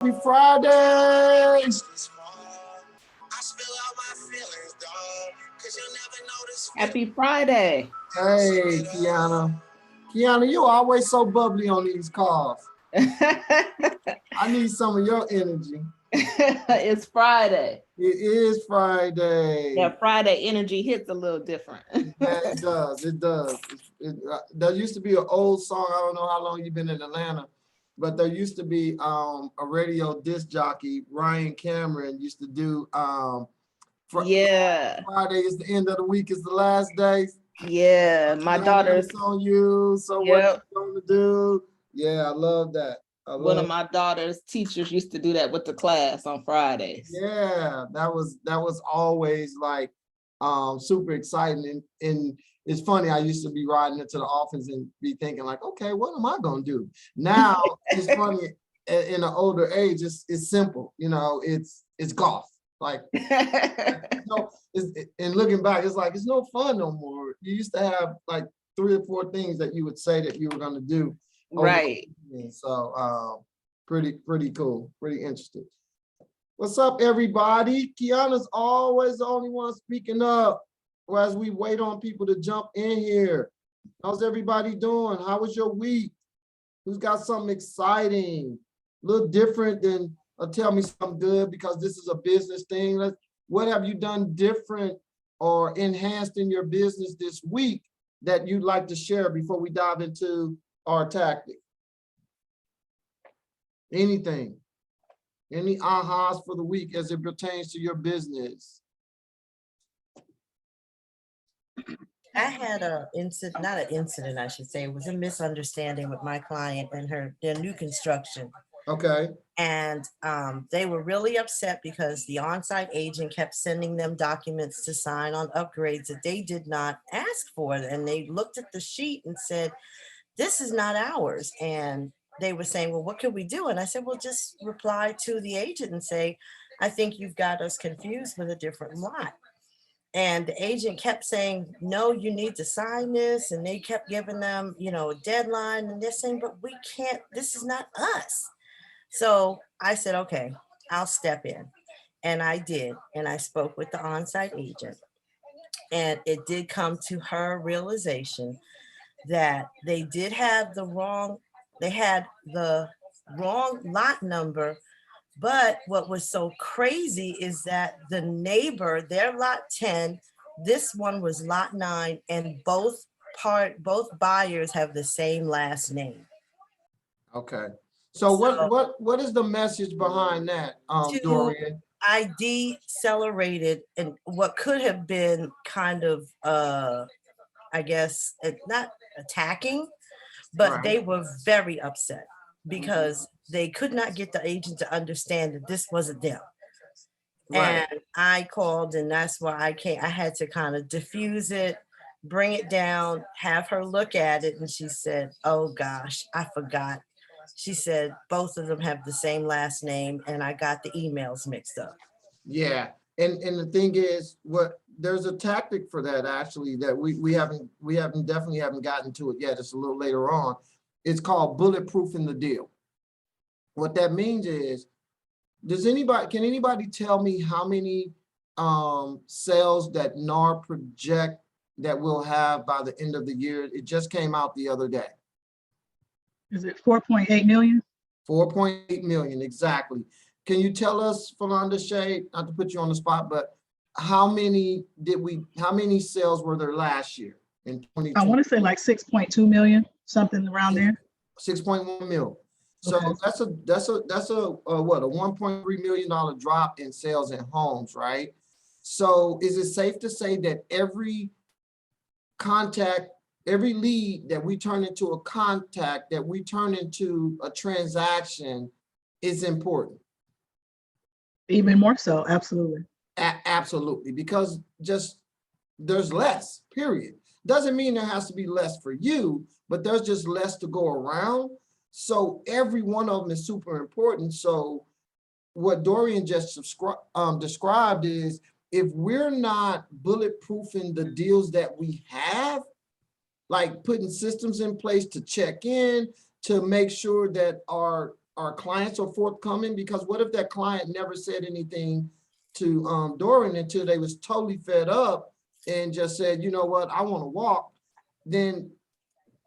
Happy Friday! Happy Friday. Hey, Kiana. Kiana, you always so bubbly on these calls. I need some of your energy. It's Friday. It is Friday. Yeah, Friday energy hits a little different. Yeah, it does. It does. There used to be an old song. I don't know how long you've been in Atlanta, but there used to be a radio disc jockey, Ryan Cameron, used to do Yeah. Friday is the end of the week, is the last day. Yeah, my daughter's It's on you. So what you going to do? Yeah, I love that. One of my daughter's teachers used to do that with the class on Fridays. Yeah, that was always like super exciting. And it's funny, I used to be riding into the office and be thinking like, okay, what am I gonna do? Now it's funny, in an older age, it's simple, it's golf. Like and looking back, it's like it's no fun no more. You used to have like 3 or 4 things that you would say that you were gonna do. Right. So pretty cool, pretty interesting. What's up, everybody? Kiana's always the only one speaking up as we wait on people to jump in here. How's everybody doing? How was your week? Who's got something exciting, a little different than tell me something good, because this is a business thing. What have you done different or enhanced in your business this week that you'd like to share before we dive into our tactic? Anything? Any ahas for the week as it pertains to your business? I had a incident, not an incident, I should say. It was a misunderstanding with my client and their new construction. Okay. And they were really upset because the on-site agent kept sending them documents to sign on upgrades that they did not ask for. And they looked at the sheet and said, this is not ours. And they were saying, well, what can we do? And I said, well, just reply to the agent and say, I think you've got us confused with a different lot. And the agent kept saying, no, you need to sign this. And they kept giving them, a deadline, and they're saying, but we can't, this is not us. So I said, okay, I'll step in. And I did. And I spoke with the on-site agent. And it did come to her realization that they did have the wrong lot number. But what was so crazy is that the neighbor, their lot 10, this one was lot 9, and both buyers have the same last name. Okay. So what is the message behind that, Dorian? I decelerated and what could have been kind of I guess not attacking, but Right. they were very upset because they could not get the agent to understand that this wasn't them. Right. And I called, and that's why I had to kind of diffuse it, bring it down, have her look at it. And she said, oh gosh, I forgot. She said, both of them have the same last name, and I got the emails mixed up. Yeah. And the thing is, there's a tactic for that, actually, that we definitely haven't gotten to it yet. It's a little later on. It's called bulletproofing the deal. What that means is, can anybody tell me how many sales that NAR project that we'll have by the end of the year? It just came out the other day. Is it 4.8 million? 4.8 million, exactly. Can you tell us, Philanda Shade, not to put you on the spot, but how many sales were there last year in 2020? I want to say like 6.2 million, something around there. 6.1 mil. So okay. that's a what, a $1.3 million drop in sales in homes, right? So is it safe to say that every lead that we turn into a contact, that we turn into a transaction, is important? Even more so, absolutely. Absolutely, because there's less, period. Doesn't mean there has to be less for you, but there's just less to go around. So every one of them is super important. So what Dorian just described is, if we're not bulletproofing the deals that we have, like putting systems in place to check in, to make sure that our our clients are forthcoming, because what if that client never said anything to Dorian until they was totally fed up and just said, you know what, I want to walk, then,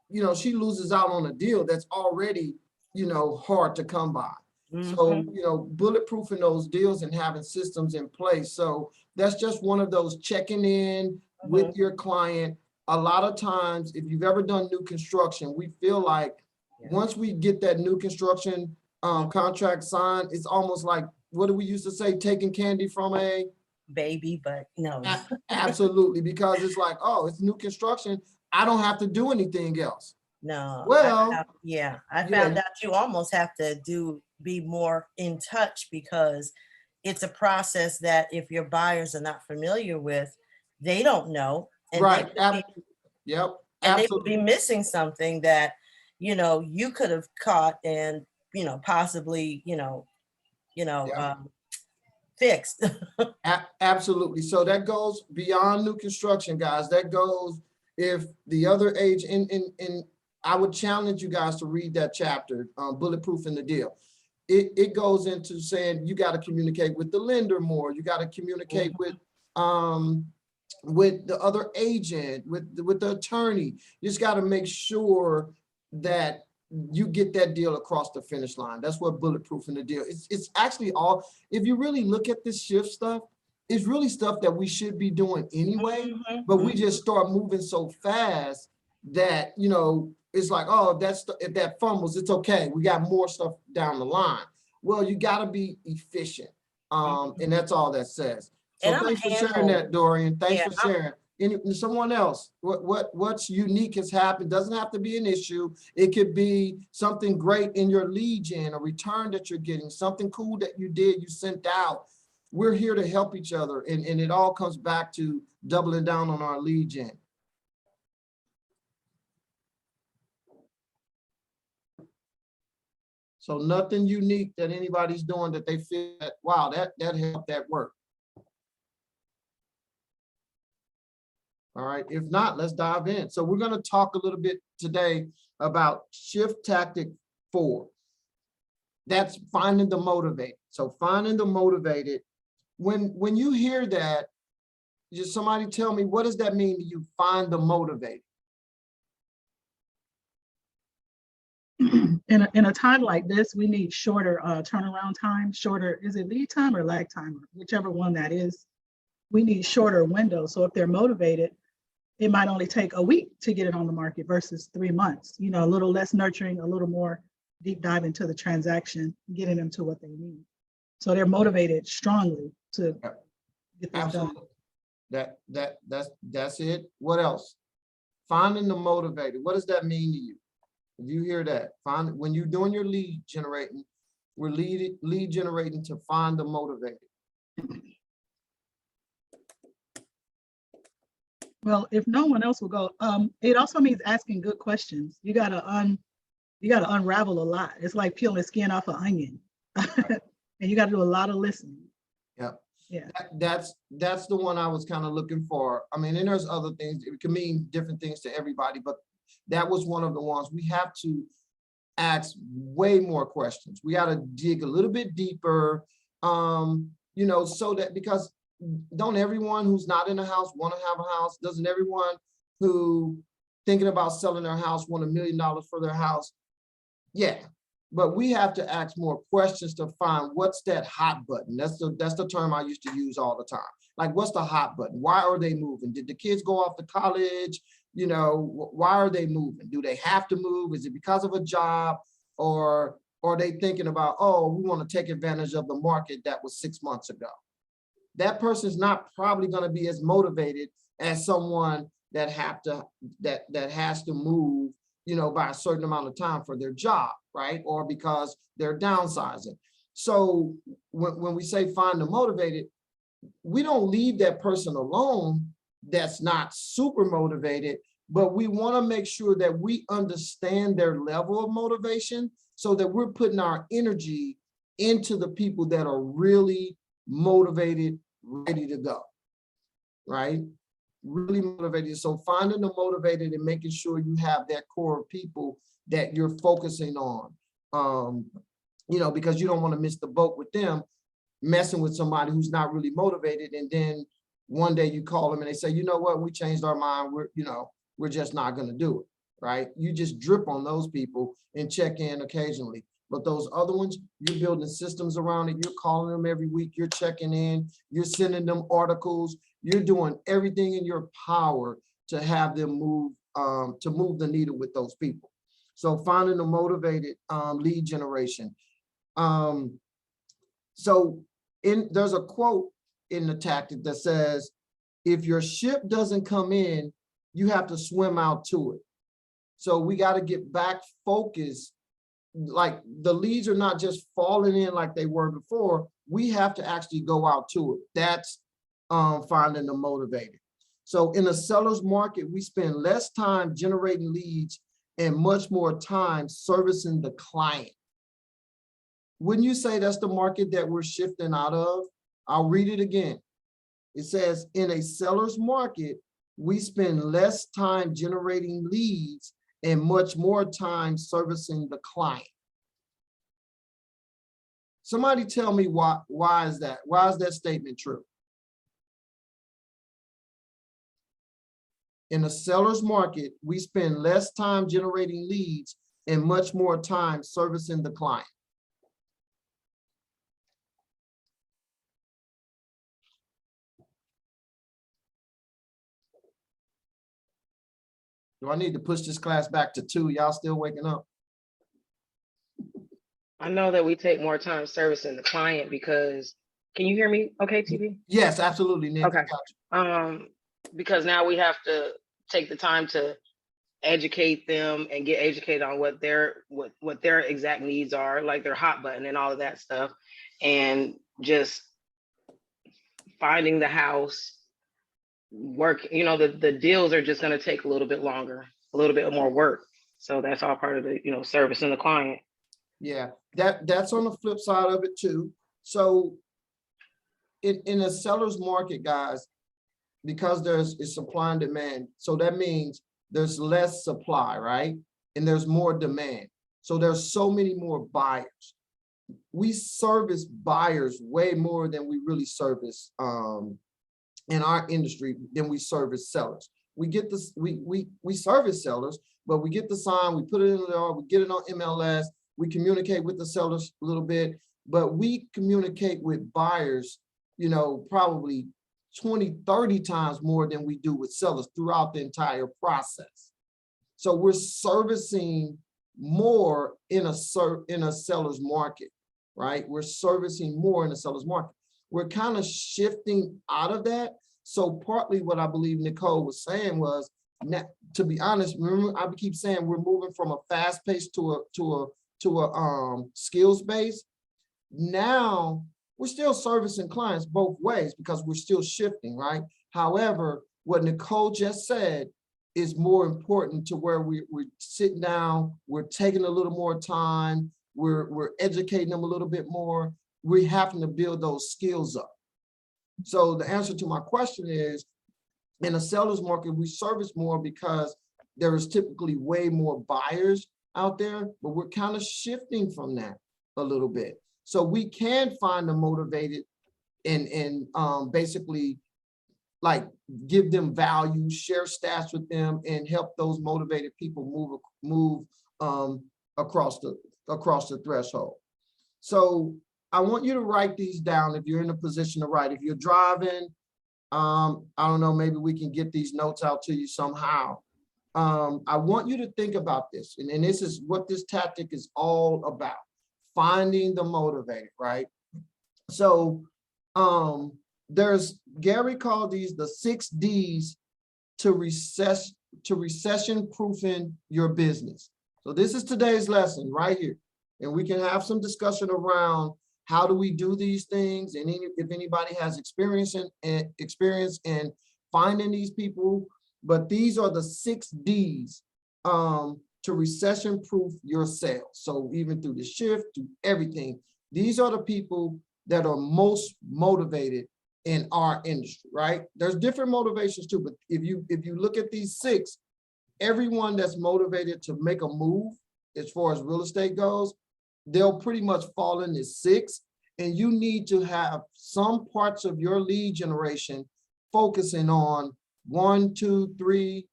you know, she loses out on a deal that's already, you know, hard to come by. So, you know, bulletproofing those deals and having systems in place. So that's just one of those checking in with your client. A lot of times, if you've ever done new construction, we feel like once we get that new construction contract signed, it's almost like, what do we used to say, taking candy from a baby, but no. Absolutely, because it's like, oh, it's new construction. I don't have to do anything else. No. Well, I found out you almost have to be more in touch, because it's a process that if your buyers are not familiar with, they don't know. And right. Yep. And Absolutely. they would be missing something that, you know, you could have caught and, you know, possibly, fixed. Absolutely. So that goes beyond new construction, guys. That goes if the other age, and I would challenge you guys to read that chapter, Bulletproofing the Deal. It goes into saying you got to communicate with the lender more. You got to communicate with the other agent, with the attorney. You just got to make sure that you get that deal across the finish line. That's what bulletproofing the deal. It's actually all, if you really look at this shift stuff, it's really stuff that we should be doing anyway, but we just start moving so fast that, you know, it's like, oh, if that fumbles, it's okay. We got more stuff down the line. Well, you got to be efficient. And that's all that says. So thanks for sharing that, Dorian. Thanks for sharing. Someone else, what's unique has happened? Doesn't have to be an issue. It could be something great in your lead gen, a return that you're getting, something cool that you did, you sent out. We're here to help each other. And it all comes back to doubling down on our lead gen. So nothing unique that anybody's doing that they feel that, wow, that helped that work. All right, if not, let's dive in. So we're going to talk a little bit today about shift tactic 4. That's finding the motivated. So finding the motivated. When you hear that, just somebody tell me, what does that mean to you, find the motivated? In a time like this, we need shorter turnaround time, shorter, is it lead time or lag time, whichever one that is. We need shorter windows. So if they're motivated, it might only take a week to get it on the market versus 3 months, you know, a little less nurturing, a little more deep dive into the transaction, getting them to what they need. So they're motivated strongly to get this done. That's it. What else? Finding the motivated. What does that mean to you? If you hear that, when you're doing your lead generating, we're lead generating to find the motivated. Well, if no one else will go, it also means asking good questions. You gotta unravel a lot. It's like peeling the skin off an onion, and you got to do a lot of listening. Yep. Yeah. That's the one I was kind of looking for. I mean, and there's other things. It can mean different things to everybody, but that was one of the ones. We have to ask way more questions. We got to dig a little bit deeper, you know, so that, because don't everyone who's not in a house want to have a house? Doesn't everyone who thinking about selling their house want $1 million for their house? Yeah, but we have to ask more questions to find what's that hot button. That's the term I used to use all the time. Like, what's the hot button? Why are they moving? Did the kids go off to college? You know, why are they moving? Do they have to move? Is it because of a job? Or are they thinking about, oh, we want to take advantage of the market that was 6 months ago? That person's not probably going to be as motivated as someone that has to move, you know, by a certain amount of time for their job, right? Or because they're downsizing. So when we say find the motivated, we don't leave that person alone that's not super motivated, but we want to make sure that we understand their level of motivation so that we're putting our energy into the people that are really motivated, ready to go, right? Really motivated. So finding the motivated and making sure you have that core of people that you're focusing on. you know, because you don't want to miss the boat with them messing with somebody who's not really motivated. And then one day you call them and they say, you know what, we changed our mind. We're just not going to do it. Right. You just drip on those people and check in occasionally. But those other ones, you're building systems around it. You're calling them every week. You're checking in. You're sending them articles. You're doing everything in your power to have them move the needle with those people. So finding a motivated lead generation. So there's a quote in the tactic that says, if your ship doesn't come in, you have to swim out to it. So we got to get back focused. Like the leads are not just falling in like they were before. We have to actually go out to it. That's finding the motivated. So in a seller's market, we spend less time generating leads and much more time servicing the client. Wouldn't you say that's the market that we're shifting out of? I'll read it again. It says, in a seller's market, we spend less time generating leads and much more time servicing the client. Somebody tell me why is that? Why is that statement true? In a seller's market, we spend less time generating leads and much more time servicing the client. Do I need to push this class back to 2? Y'all still waking up? I know that we take more time servicing the client because, can you hear me okay, TB? Yes, absolutely, Nick. Okay. Because now we have to take the time to educate them and get educated on what their exact needs are, like their hot button and all of that stuff, and just finding the house work. You know, the deals are just going to take a little bit longer, a little bit more work. So that's all part of the, you know, servicing the client. Yeah, that's on the flip side of it too. So in a seller's market, guys, because there's supply and demand, so that means there's less supply, right? And there's more demand. So there's so many more buyers. We service buyers way more than we really service in our industry than we service sellers. We get this, we service sellers, but we get the sign, we put it in the yard, we get it on MLS, we communicate with the sellers a little bit, but we communicate with buyers, you know, probably 20, 30 times more than we do with sellers throughout the entire process. So we're servicing more in a seller's market, right? We're servicing more in a seller's market. We're kind of shifting out of that. So partly what I believe Nicole was saying was, to be honest, remember I keep saying we're moving from a fast pace to a skills base. Now we're still servicing clients both ways because we're still shifting, right? However, what Nicole just said is more important to where we're sitting down, we're taking a little more time, we're educating them a little bit more. We're having to build those skills up. So the answer to my question is, in a seller's market, we service more because there is typically way more buyers out there, but we're kind of shifting from that a little bit. So we can find them motivated and basically like give them value, share stats with them, and help those motivated people move across the threshold. So I want you to write these down if you're in a position to write. If you're driving, I don't know, maybe we can get these notes out to you somehow. I want you to think about this, and this is what this tactic is all about, finding the motivated, right? So Gary called these the 6 Ds to recession proofing your business. So this is today's lesson right here. And we can have some discussion around how do we do these things, and if anybody has experience in finding these people. But these are the 6 Ds to recession proof your sales. So even through the shift, to everything, these are the people that are most motivated in our industry, right? There's different motivations too, but if you look at these 6, everyone that's motivated to make a move as far as real estate goes, they'll pretty much fall into 6. And you need to have some parts of your lead generation focusing on 1, 2, 3,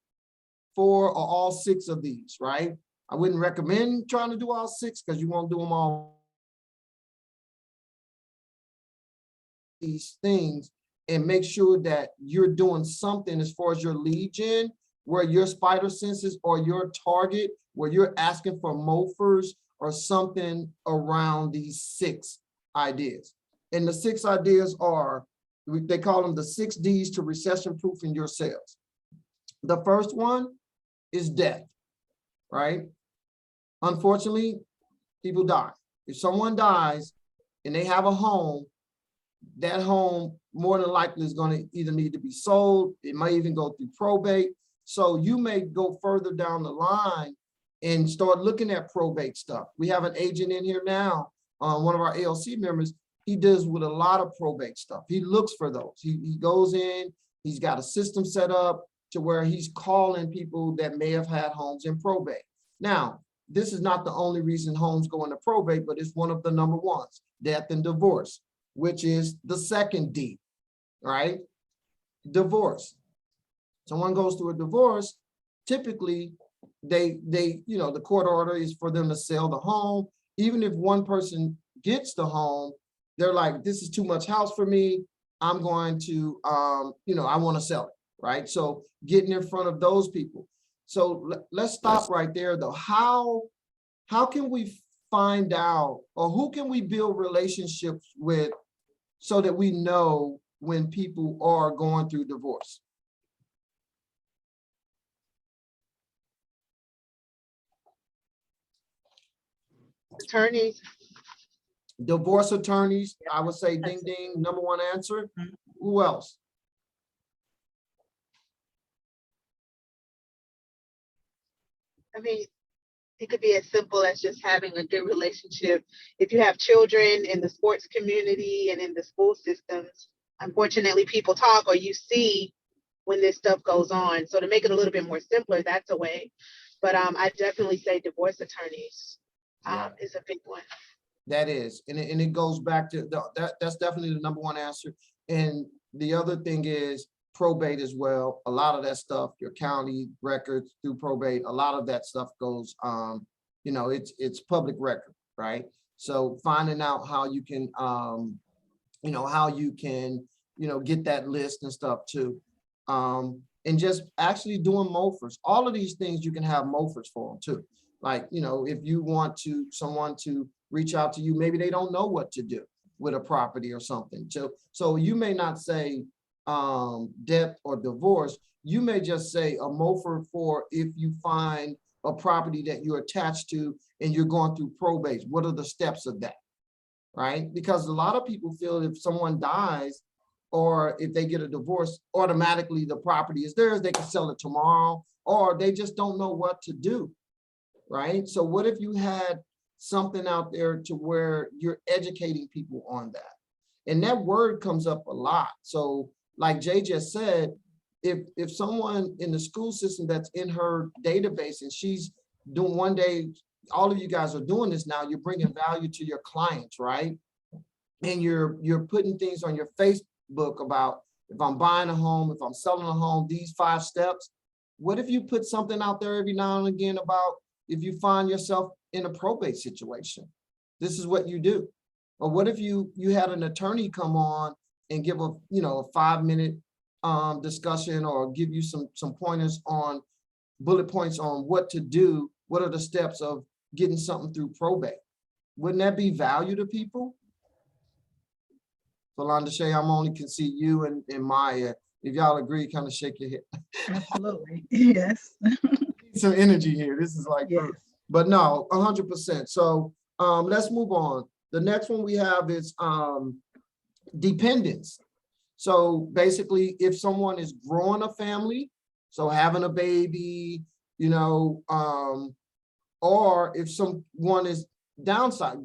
4, or all 6 of these, right? I wouldn't recommend trying to do all 6 because you won't do them all. These things, and make sure that you're doing something as far as your lead gen, where your spider senses or your target, where you're asking for mofers or something around these 6 ideas. And the 6 ideas are, they call them the 6 Ds to recession proofing your sales. The first one is death, right? Unfortunately, people die. If someone dies and they have a home, that home more than likely is going to either need to be sold. It might even go through probate. So you may go further down the line and start looking at probate stuff. We have an agent in here now, one of our ALC members. He does with a lot of probate stuff. He looks for those. He goes in, he's got a system set up to where he's calling people that may have had homes in probate. Now, this is not the only reason homes go into probate, but it's one of the number ones, death and divorce, which is the second D, right? Divorce. Someone goes through a divorce, typically they the court order is for them to sell the home. Even if one person gets the home, they're like, this is too much house for me. I'm going to, I want to sell it, right? So getting in front of those people. So let's stop right there though. How can we find out, or who can we build relationships with so that we know when people are going through divorce? Attorneys. Divorce attorneys, I would say ding ding, number one answer. Who else? I mean, it could be as simple as just having a good relationship. If you have children in the sports community and in the school systems, unfortunately, people talk or you see when this stuff goes on. So to make it a little bit more simpler, that's a way. But I definitely say divorce attorneys is a big one. That is, and it goes back to that's definitely the number one answer. And the other thing is probate as well. A lot of that stuff, your county records through probate, a lot of that stuff goes, it's public record, right? So finding out how you can, get that list and stuff too. And just actually doing mofers. All of these things you can have mofers for them too. Like, if you want someone to reach out to you, maybe they don't know what to do with a property or something. So you may not say death or divorce. You may just say a mofer for if you find a property that you're attached to and you're going through probate. What are the steps of that, right? Because a lot of people feel if someone dies or if they get a divorce, automatically the property is theirs, they can sell it tomorrow, or they just don't know what to do, right? So what if you had something out there to where you're educating people on that? And that word comes up a lot. So like Jay just said, if someone in the school system that's in her database and she's doing, one day, all of you guys are doing this now, you're bringing value to your clients, right? And you're putting things on your Facebook about if I'm buying a home, if I'm selling a home, these 5 steps. What if you put something out there every now and again about if you find yourself in a probate situation, this is what you do? Or what if you had an attorney come on and give a 5-minute discussion, or give you some pointers on bullet points on what to do? What are the steps of getting something through probate? Wouldn't that be value to people? Philanda Shay, I'm only can see you and Maya. If y'all agree, kind of shake your head. Absolutely. Yes. Some energy here. This is like, Yes. but no, 100%. So let's move on. The next one we have is dependence. So basically, if someone is growing a family, so having a baby, or if someone is downside,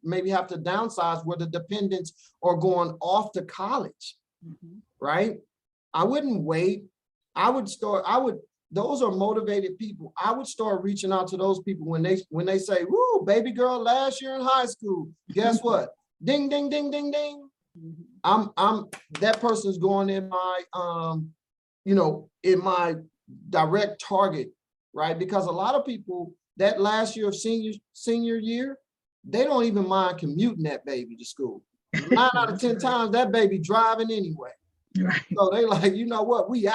maybe have to downsize where the dependents are going off to college, right? I wouldn't wait. I would those are motivated people. I would start reaching out to those people when they say, woo, baby girl, last year in high school, guess what? Ding, ding, ding, ding, ding. I'm that person's going in my in my direct target, right? Because a lot of people that last year of senior year, they don't even mind commuting that baby to school. 9 out of 10 times that baby driving anyway. Right. So they like, you know what, we out,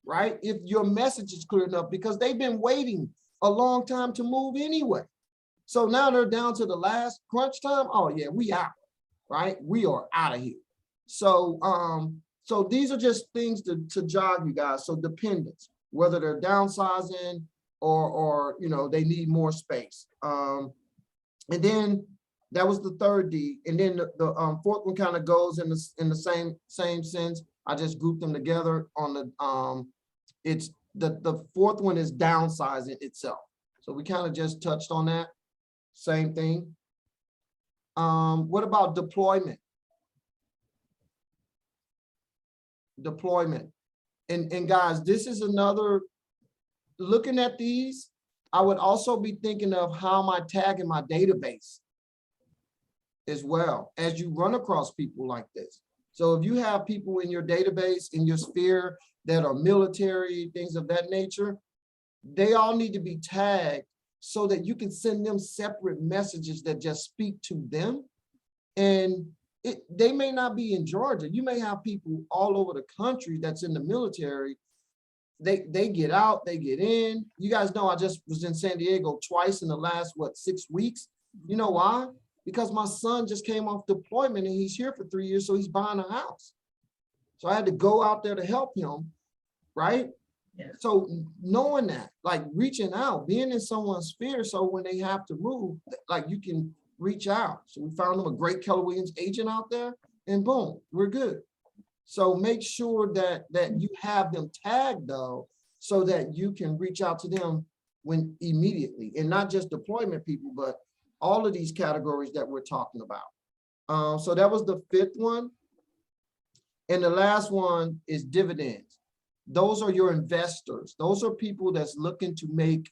right? If your message is clear enough, because they've been waiting a long time to move anyway. So now they're down to the last crunch time. Oh yeah, we out, right? We are out of here. So so these are just things to jog you guys. So dependents, whether they're downsizing or they need more space. And then that was the third D. And then the fourth one kind of goes in the same sense. I just grouped them together on the it's the fourth one is downsizing itself. So we kind of just touched on that. Same thing. What about deployment? Deployment. And guys, this is another, looking at these, I would also be thinking of how am I tagging my database as well as you run across people like this. So if you have people in your database, in your sphere that are military, things of that nature, they all need to be tagged so that you can send them separate messages that just speak to them. And they may not be in Georgia. You may have people all over the country that's in the military. They get out, they get in. You guys know I just was in San Diego twice in the last, 6 weeks? You know why? Because my son just came off deployment and he's here for 3 years, so he's buying a house. So I had to go out there to help him, right? Yeah. So knowing that, like reaching out, being in someone's sphere, so when they have to move, like you can reach out. So we found them a great Keller Williams agent out there, and boom, we're good. So make sure that you have them tagged though, so that you can reach out to them when immediately, and not just deployment people, but all of these categories that we're talking about. So that was the fifth one. And the last one is dividends. Those are your investors. Those are people that's looking to make,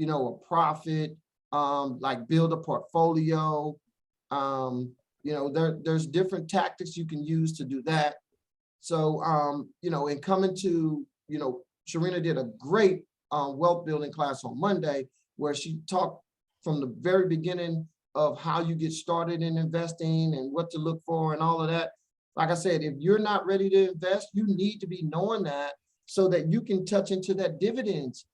a profit, like build a portfolio. There's different tactics you can use to do that. So, and coming to, Sharina did a great wealth building class on Monday where she talked from the very beginning of how you get started in investing and what to look for and all of that. Like I said, if you're not ready to invest, you need to be knowing that so that you can touch into that dividends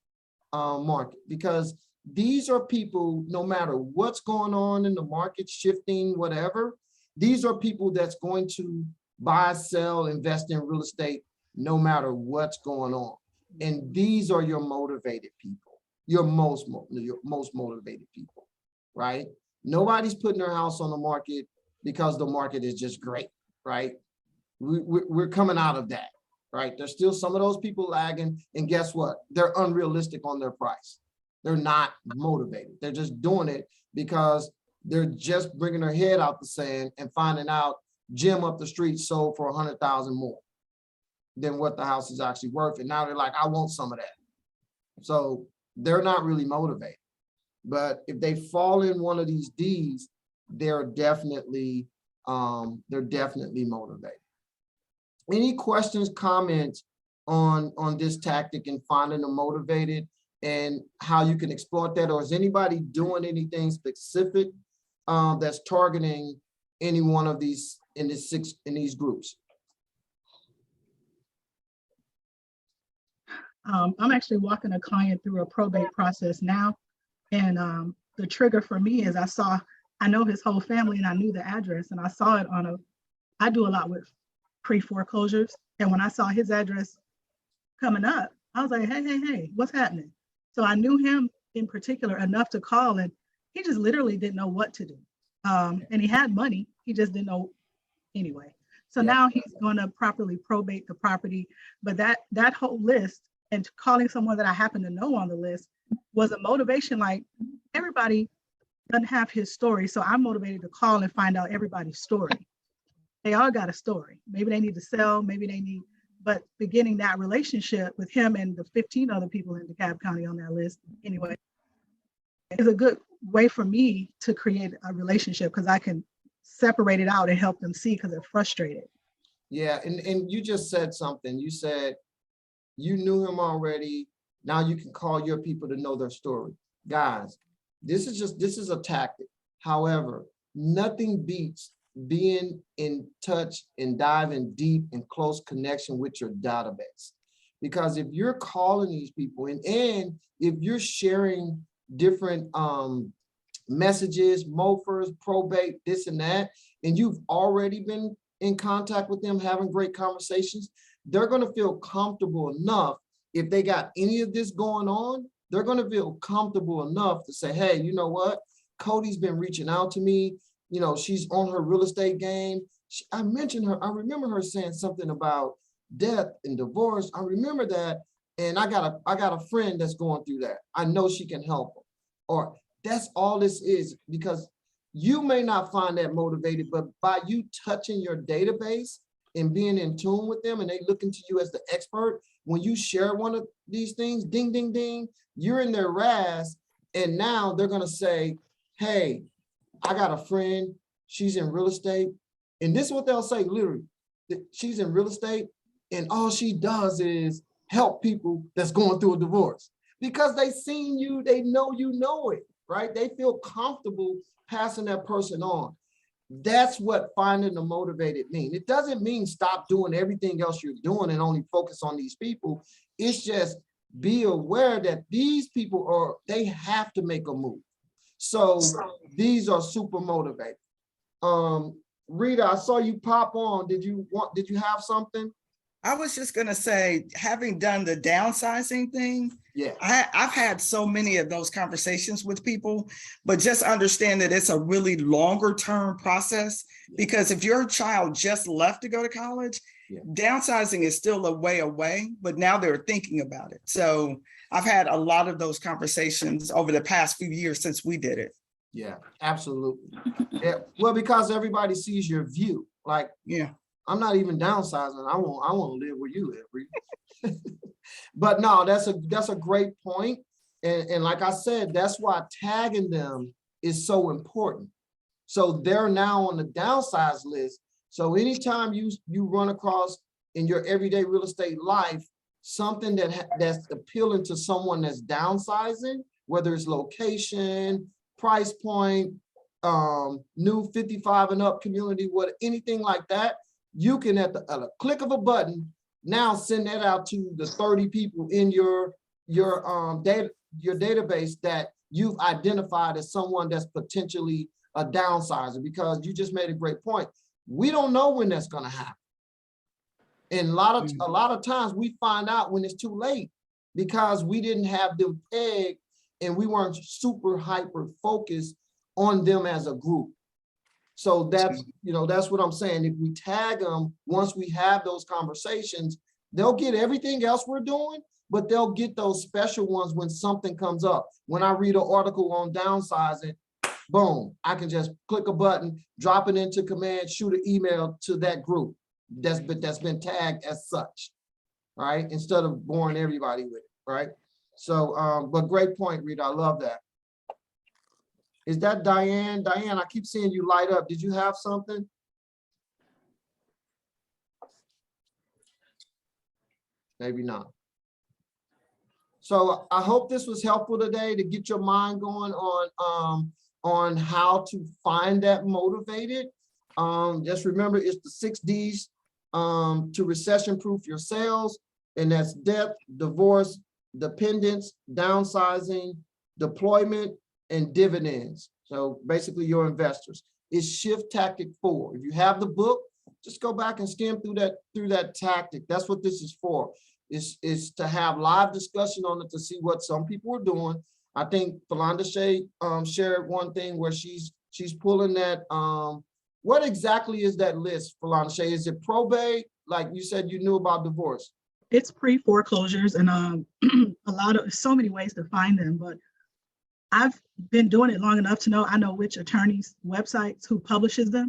market, because these are people, no matter what's going on in the market, shifting, whatever, these are people that's going to buy, sell, invest in real estate, no matter what's going on. And these are your motivated people, your most motivated people, right? Nobody's putting their house on the market because the market is just great, right? We're coming out of that, right? There's still some of those people lagging, and guess what? They're unrealistic on their price. They're not motivated. They're just doing it because they're just bringing their head out the sand and finding out Jim up the street sold for 100,000 more than what the house is actually worth. And now they're like, I want some of that. So they're not really motivated. But if they fall in one of these D's, they're definitely motivated. Any questions, comments on this tactic and finding them motivated and how you can exploit that? Or is anybody doing anything specific that's targeting any one of these in these groups? I'm actually walking a client through a probate process now. And the trigger for me is I know his whole family and I knew the address, and I saw it I do a lot with pre-foreclosures. And when I saw his address coming up, I was like, hey, what's happening? So I knew him in particular enough to call, and he just literally didn't know what to do. And he had money, he just didn't know anyway. So now he's going to properly probate the property. But that whole list and calling someone that I happen to know on the list was a motivation. Like, everybody doesn't have his story. So I'm motivated to call and find out everybody's story. They all got a story. Maybe they need to sell, maybe they need but beginning that relationship with him and the 15 other people in DeKalb County on that list anyway, is a good way for me to create a relationship because I can separate it out and help them see because they're frustrated. Yeah, and you just said something. You said you knew him already. Now you can call your people to know their story. Guys, this is a tactic. However, nothing beats being in touch and diving deep in close connection with your database. Because if you're calling these people and if you're sharing different messages, MOFers, probate, this and that, and you've already been in contact with them, having great conversations, they're going to feel comfortable enough. If they got any of this going on, they're going to feel comfortable enough to say, hey, you know what? Cody's been reaching out to me. You know, she's on her real estate game. I mentioned her. I remember her saying something about death and divorce. I remember that. And I got a friend that's going through that. I know she can help them. Or that's all this is, because you may not find that motivated, but by you touching your database and being in tune with them and they looking to you as the expert, when you share one of these things, ding, ding, ding, you're in their RAS. And now they're going to say, hey, I got a friend, she's in real estate. And this is what they'll say, literally, she's in real estate and all she does is help people that's going through a divorce. Because they seen you, they know you know it, right? They feel comfortable passing that person on. That's what finding the motivated mean. It doesn't mean stop doing everything else you're doing and only focus on these people. It's just be aware that these people they have to make a move. So these are super motivated. Rita, I saw you pop on. Did you have something? I was just going to say, having done the downsizing thing, yeah, I've had so many of those conversations with people, but just understand that it's a really longer term process, because if your child just left to go to college, downsizing is still a way away, but now they're thinking about it. So I've had a lot of those conversations over the past few years since we did it. Yeah, absolutely. Yeah, well, because everybody sees your view. Like, yeah, I'm not even downsizing. I want to live where you live. But no, that's a great point. And like I said, that's why tagging them is so important. So they're now on the downsize list. So anytime you run across in your everyday real estate life something that's appealing to someone that's downsizing, whether it's location, price point, new 55 and up community, anything like that, you can at a click of a button now send that out to the 30 people in your database that you've identified as someone that's potentially a downsizer, because you just made a great point. We don't know when that's going to happen. And a lot of times we find out when it's too late, because we didn't have them pegged and we weren't super hyper focused on them as a group. So that's what I'm saying. If we tag them, once we have those conversations, they'll get everything else we're doing, but they'll get those special ones when something comes up. When I read an article on downsizing, boom, I can just click a button, drop it into command, shoot an email to that group that's been tagged as such, right? Instead of boring everybody with it, right? So, but great point, Rita. I love that. Is that Diane? Diane, I keep seeing you light up. Did you have something? Maybe not. So I hope this was helpful today to get your mind going on how to find that motivated. Just remember, it's the 6 Ds to recession-proof your sales, and that's death, divorce, dependence, downsizing, deployment, and dividends. So basically your investors. It's shift tactic 4. If you have the book, just go back and skim through that tactic. That's what this is for. Is to have live discussion on it, to see what some people are doing. I think Philanda Shea shared one thing where she's pulling that. What exactly is that list, Philanda Shea? Is it probate? Like you said, you knew about divorce. It's pre-foreclosures and so many ways to find them, but I've been doing it long enough to know I know which attorneys' websites who publishes them.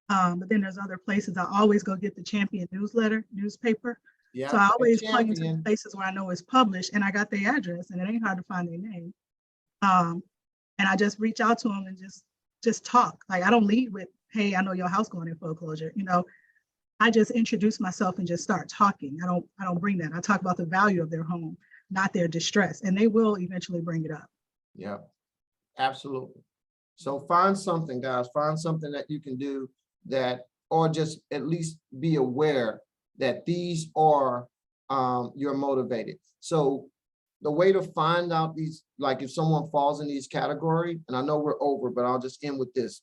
But then there's other places. I always go get the Champion newspaper. Yeah. So I a always plug into champion. places where I know it's published and I got their address and it ain't hard to find their name. And I just reach out to them and just talk. Like I don't lead with, hey, I know your house going in foreclosure. You know, I just introduce myself and just start talking. I don't bring that. I talk about the value of their home, not their distress, and they will eventually bring it up. Yeah, absolutely. So find something, guys, find something that you can do that, or just at least be aware that these are, you're motivated. So the way to find out these, like if someone falls in these categories, and I know we're over, but I'll just end with this.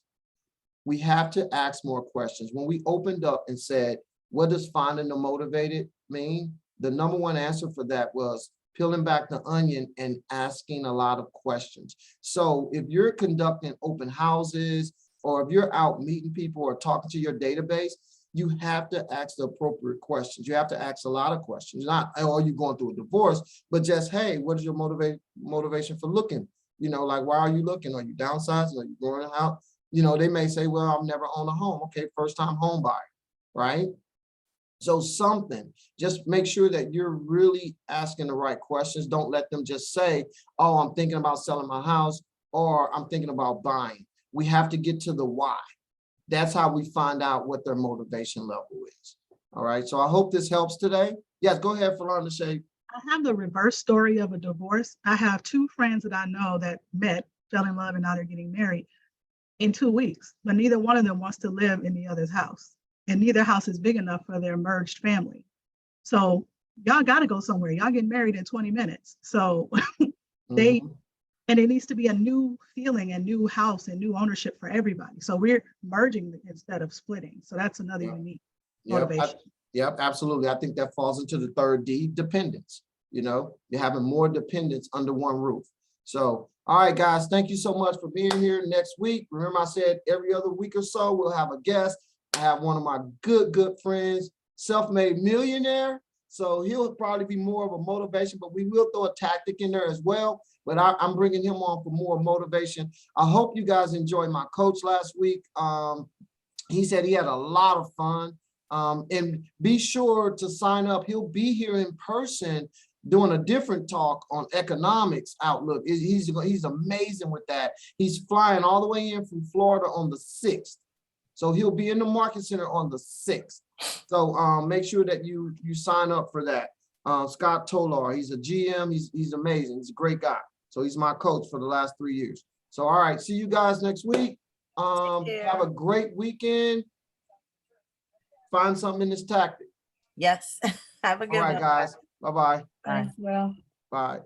We have to ask more questions. When we opened up and said, what does finding the motivated mean? The number one answer for that was peeling back the onion and asking a lot of questions. So if you're conducting open houses, or if you're out meeting people or talking to your database, you have to ask the appropriate questions. You have to ask a lot of questions. Not, oh, are you going through a divorce, but just, hey, what is your motivation for looking? You know, like, why are you looking? Are you downsizing? Are you going out? You know, they may say, well, I've never owned a home. Okay, first time home buyer, right? So something, just make sure that you're really asking the right questions. Don't let them just say, oh, I'm thinking about selling my house, or I'm thinking about buying. We have to get to the why. That's how we find out what their motivation level is. All right, so I hope this helps today. Yes, go ahead, Philanda Shay. I have the reverse story of a divorce. I have two friends that I know that met, fell in love, and now they're getting married in 2 weeks, but neither one of them wants to live in the other's house. And neither house is big enough for their merged family. So y'all got to go somewhere. Y'all get married in 20 minutes. So they, and it needs to be a new feeling and new house and new ownership for everybody. So we're merging instead of splitting. So that's another unique motivation. Yep, absolutely. I think that falls into the third D, dependence. You know, you're having more dependents under one roof. So, all right, guys, thank you so much for being here next week. Remember, I said every other week or so, we'll have a guest. I have one of my good friends, self-made millionaire. So he'll probably be more of a motivation, but we will throw a tactic in there as well. But I'm bringing him on for more motivation. I hope you guys enjoyed my coach last week. He said he had a lot of fun. And be sure to sign up. He'll be here in person doing a different talk on economics outlook. He's amazing with that. He's flying all the way in from Florida on the 6th. So he'll be in the Market Center on the 6th. So make sure that you sign up for that. Scott Tolar, he's a GM. He's amazing. He's a great guy. So he's my coach for the last 3 years. So, all right, see you guys next week. Have a great weekend. Find something in this tactic. Yes. Have a good one. All right, guys. Bye-bye. Bye. Well. Bye.